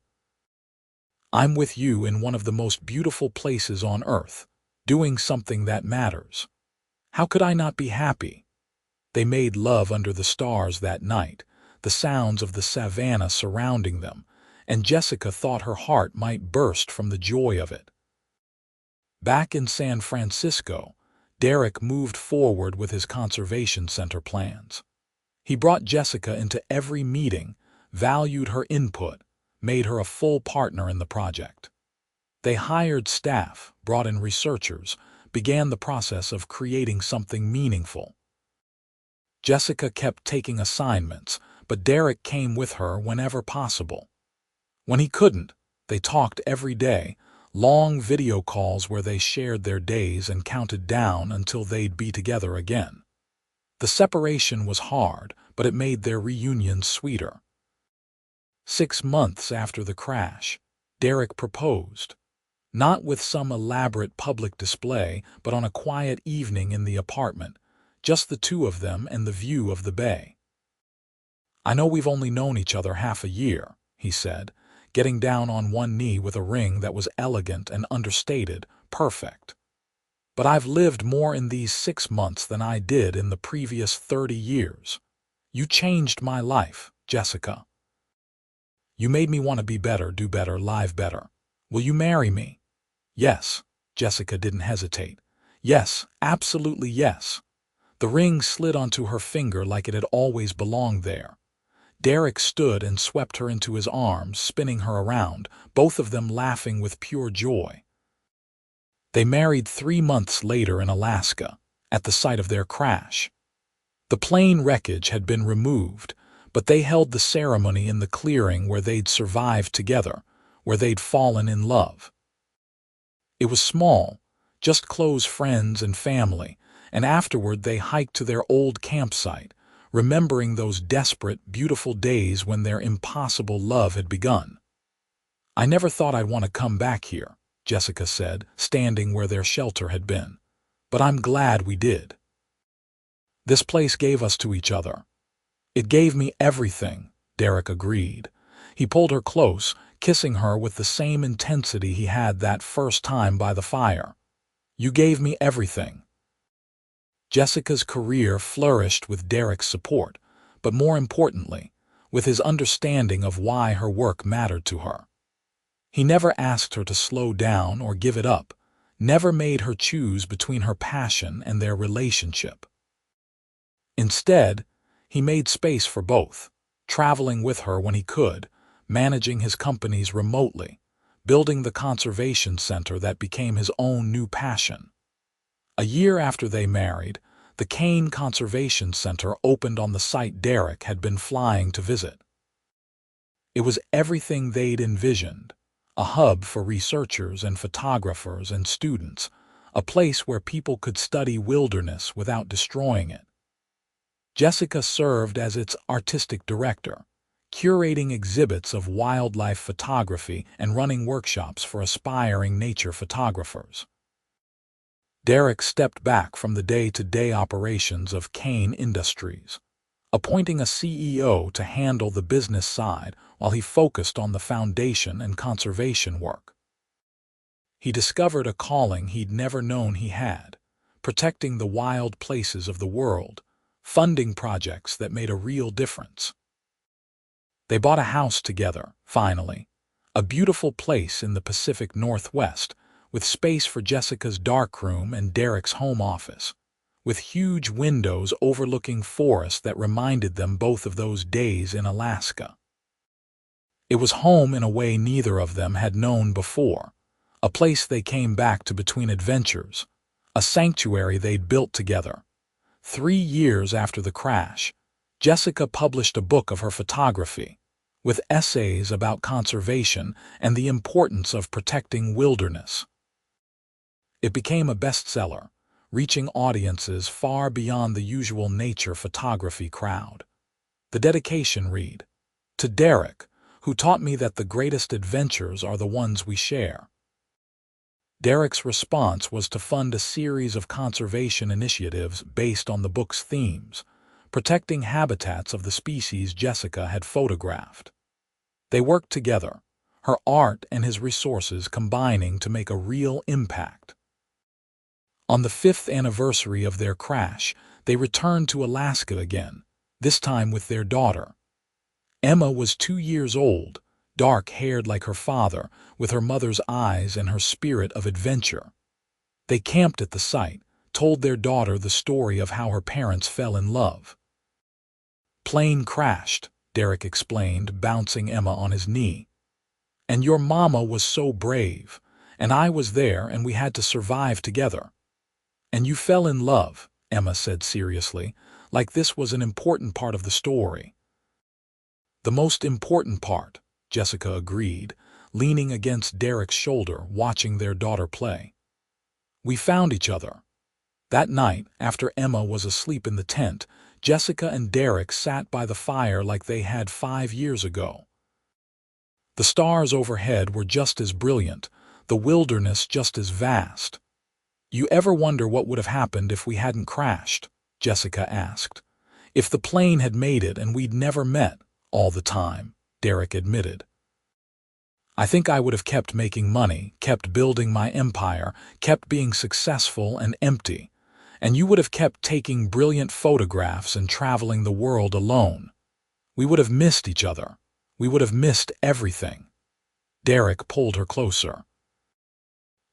S1: "I'm with you in one of the most beautiful places on earth, doing something that matters. How could I not be happy?" They made love under the stars that night, the sounds of the savannah surrounding them, and Jessica thought her heart might burst from the joy of it. Back in San Francisco, Derek moved forward with his conservation center plans. He brought Jessica into every meeting, valued her input, made her a full partner in the project. They hired staff, brought in researchers, began the process of creating something meaningful. Jessica kept taking assignments, but Derek came with her whenever possible. When he couldn't, they talked every day, long video calls where they shared their days and counted down until they'd be together again. The separation was hard, but it made their reunion sweeter. 6 months after the crash, Derek proposed. Not with some elaborate public display, but on a quiet evening in the apartment, just the two of them and the view of the bay. "I know we've only known each other half a year," he said, getting down on one knee with a ring that was elegant and understated, perfect. "But I've lived more in these 6 months than I did in the previous 30 years. You changed my life, Jessica. You made me want to be better, do better, live better. Will you marry me?" "Yes." Jessica didn't hesitate. "Yes, absolutely yes." The ring slid onto her finger like it had always belonged there. Derek stood and swept her into his arms, spinning her around, both of them laughing with pure joy. They married 3 months later in Alaska, at the site of their crash. The plane wreckage had been removed, but they held the ceremony in the clearing where they'd survived together, where they'd fallen in love. It was small, just close friends and family, and afterward they hiked to their old campsite, remembering those desperate, beautiful days when their impossible love had begun. "I never thought I'd want to come back here," Jessica said, standing where their shelter had been. "But I'm glad we did. This place gave us to each other." "It gave me everything," Derek agreed. He pulled her close, kissing her with the same intensity he had that first time by the fire. "You gave me everything." Jessica's career flourished with Derek's support, but more importantly, with his understanding of why her work mattered to her. He never asked her to slow down or give it up, never made her choose between her passion and their relationship. Instead, he made space for both, traveling with her when he could, managing his companies remotely, building the conservation center that became his own new passion. A year after they married, the Kane Conservation Center opened on the site Derek had been flying to visit. It was everything they'd envisioned, a hub for researchers and photographers and students, a place where people could study wilderness without destroying it. Jessica served as its artistic director, curating exhibits of wildlife photography and running workshops for aspiring nature photographers. Derek stepped back from the day-to-day operations of Kane Industries, appointing a CEO to handle the business side while he focused on the foundation and conservation work. He discovered a calling he'd never known he had, protecting the wild places of the world, funding projects that made a real difference. They bought a house together, finally, a beautiful place in the Pacific Northwest, with space for Jessica's darkroom and Derek's home office, with huge windows overlooking forests that reminded them both of those days in Alaska. It was home in a way neither of them had known before, a place they came back to between adventures, a sanctuary they'd built together. 3 years after the crash, Jessica published a book of her photography, with essays about conservation and the importance of protecting wilderness. It became a bestseller, reaching audiences far beyond the usual nature photography crowd. The dedication read, "To Derek, who taught me that the greatest adventures are the ones we share." Derek's response was to fund a series of conservation initiatives based on the book's themes, protecting habitats of the species Jessica had photographed. They worked together, her art and his resources combining to make a real impact. On the 5th anniversary of their crash, they returned to Alaska again, this time with their daughter. Emma was 2 years old, dark-haired like her father, with her mother's eyes and her spirit of adventure. They camped at the site, told their daughter the story of how her parents fell in love. "Plane crashed," Derek explained, bouncing Emma on his knee. "And your mama was so brave, and I was there and we had to survive together." "And you fell in love," Emma said seriously, like this was an important part of the story. "The most important part," Jessica agreed, leaning against Derek's shoulder, watching their daughter play. "We found each other." That night, after Emma was asleep in the tent, Jessica and Derek sat by the fire like they had 5 years ago. The stars overhead were just as brilliant, the wilderness just as vast. "You ever wonder what would have happened if we hadn't crashed?" Jessica asked. "If the plane had made it and we'd never met all the time," Derek admitted. "I think I would have kept making money, kept building my empire, kept being successful and empty, and you would have kept taking brilliant photographs and traveling the world alone. We would have missed each other. We would have missed everything." Derek pulled her closer.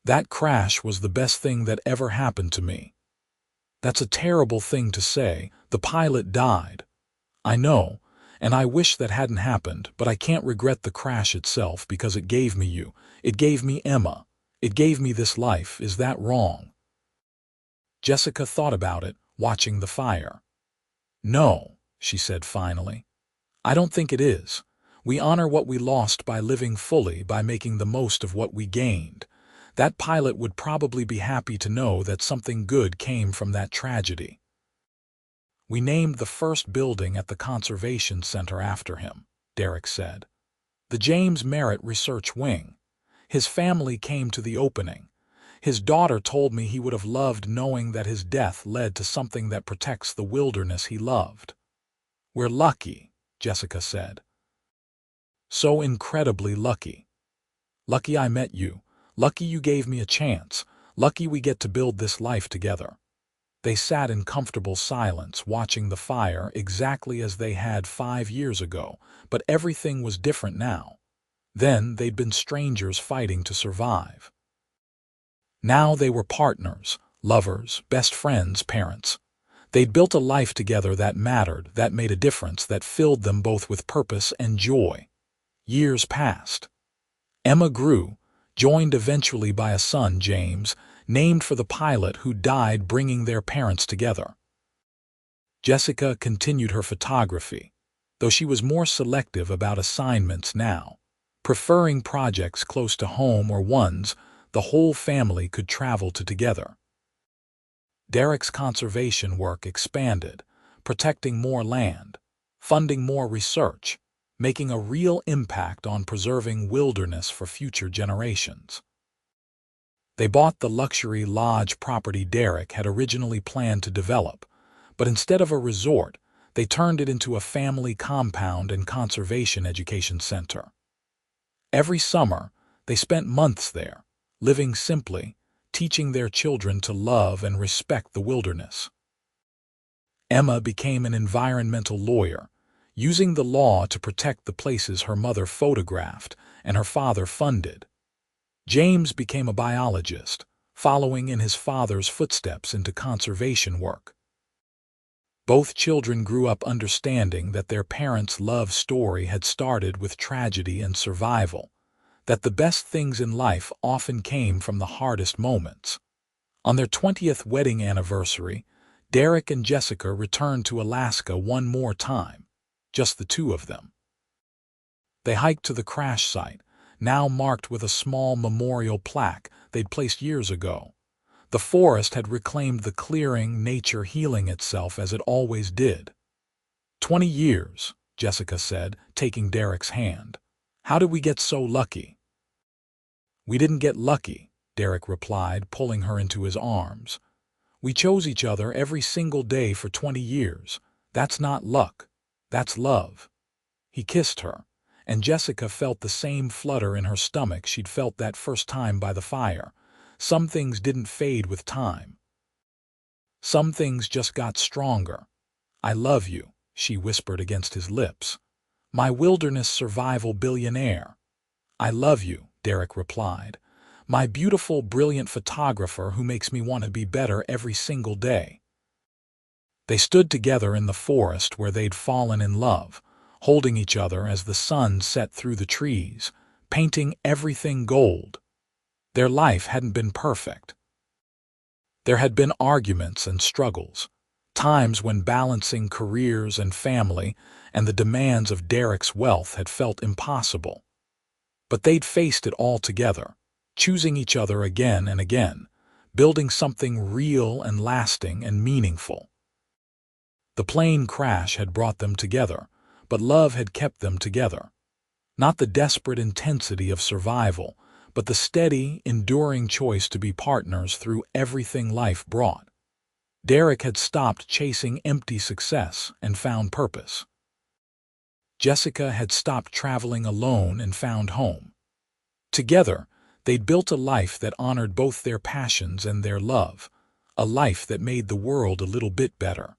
S1: "That crash was the best thing that ever happened to me." "That's a terrible thing to say. The pilot died." "I know, and I wish that hadn't happened, but I can't regret the crash itself because it gave me you. It gave me Emma. It gave me this life. Is that wrong?" Jessica thought about it, watching the fire. "No," she said finally. "I don't think it is. We honor what we lost by living fully, by making the most of what we gained. That pilot would probably be happy to know that something good came from that tragedy." "We named the first building at the Conservation Center after him," Derek said. "The James Merritt Research Wing. His family came to the opening. His daughter told me he would have loved knowing that his death led to something that protects the wilderness he loved." "We're lucky," Jessica said. "So incredibly lucky. Lucky I met you. Lucky you gave me a chance. Lucky we get to build this life together." They sat in comfortable silence, watching the fire exactly as they had 5 years ago, but everything was different now. Then they'd been strangers fighting to survive. Now they were partners, lovers, best friends, parents. They'd built a life together that mattered, that made a difference, that filled them both with purpose and joy. Years passed. Emma grew, joined eventually by a son, James, named for the pilot who died bringing their parents together. Jessica continued her photography, though she was more selective about assignments now, preferring projects close to home or ones the whole family could travel to together. Derek's conservation work expanded, protecting more land, funding more research, making a real impact on preserving wilderness for future generations. They bought the luxury lodge property Derek had originally planned to develop, but instead of a resort, they turned it into a family compound and conservation education center. Every summer, they spent months there, living simply, teaching their children to love and respect the wilderness. Emma became an environmental lawyer, using the law to protect the places her mother photographed and her father funded. James became a biologist, following in his father's footsteps into conservation work. Both children grew up understanding that their parents' love story had started with tragedy and survival, that the best things in life often came from the hardest moments. On their 20th wedding anniversary, Derek and Jessica returned to Alaska one more time, just the two of them. They hiked to the crash site, now marked with a small memorial plaque they'd placed years ago. The forest had reclaimed the clearing, nature healing itself as it always did. 20 years, Jessica said, taking Derek's hand. How did we get so lucky? We didn't get lucky, Derek replied, pulling her into his arms. We chose each other every single day for 20 years. That's not luck. That's love. He kissed her, and Jessica felt the same flutter in her stomach she'd felt that first time by the fire. Some things didn't fade with time. Some things just got stronger. I love you, she whispered against his lips. My wilderness survival billionaire. I love you, Derek replied. My beautiful, brilliant photographer who makes me want to be better every single day. They stood together in the forest where they'd fallen in love, holding each other as the sun set through the trees, painting everything gold. Their life hadn't been perfect. There had been arguments and struggles, times when balancing careers and family and the demands of Derek's wealth had felt impossible. But they'd faced it all together, choosing each other again and again, building something real and lasting and meaningful. The plane crash had brought them together, but love had kept them together. Not the desperate intensity of survival, but the steady, enduring choice to be partners through everything life brought. Derek had stopped chasing empty success and found purpose. Jessica had stopped traveling alone and found home. Together, they'd built a life that honored both their passions and their love, a life that made the world a little bit better.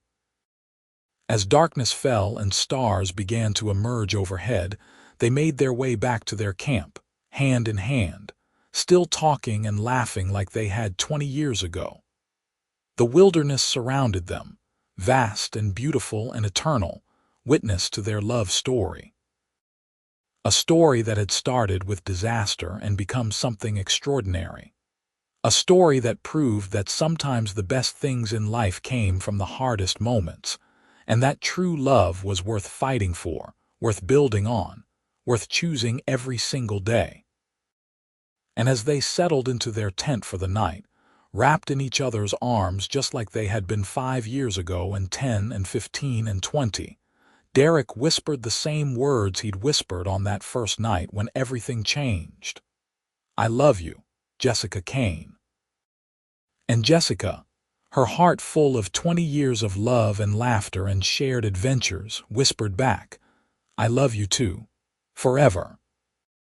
S1: As darkness fell and stars began to emerge overhead, they made their way back to their camp, hand in hand, still talking and laughing like they had 20 years ago. The wilderness surrounded them, vast and beautiful and eternal, witness to their love story. A story that had started with disaster and become something extraordinary. A story that proved that sometimes the best things in life came from the hardest moments, and that true love was worth fighting for, worth building on, worth choosing every single day. And as they settled into their tent for the night, wrapped in each other's arms just like they had been 5 years ago and 10 and 15 and 20, Derek whispered the same words he'd whispered on that first night when everything changed. I love you, Jessica Kane. And Jessica, her heart full of 20 years of love and laughter and shared adventures, whispered back, I love you too, forever.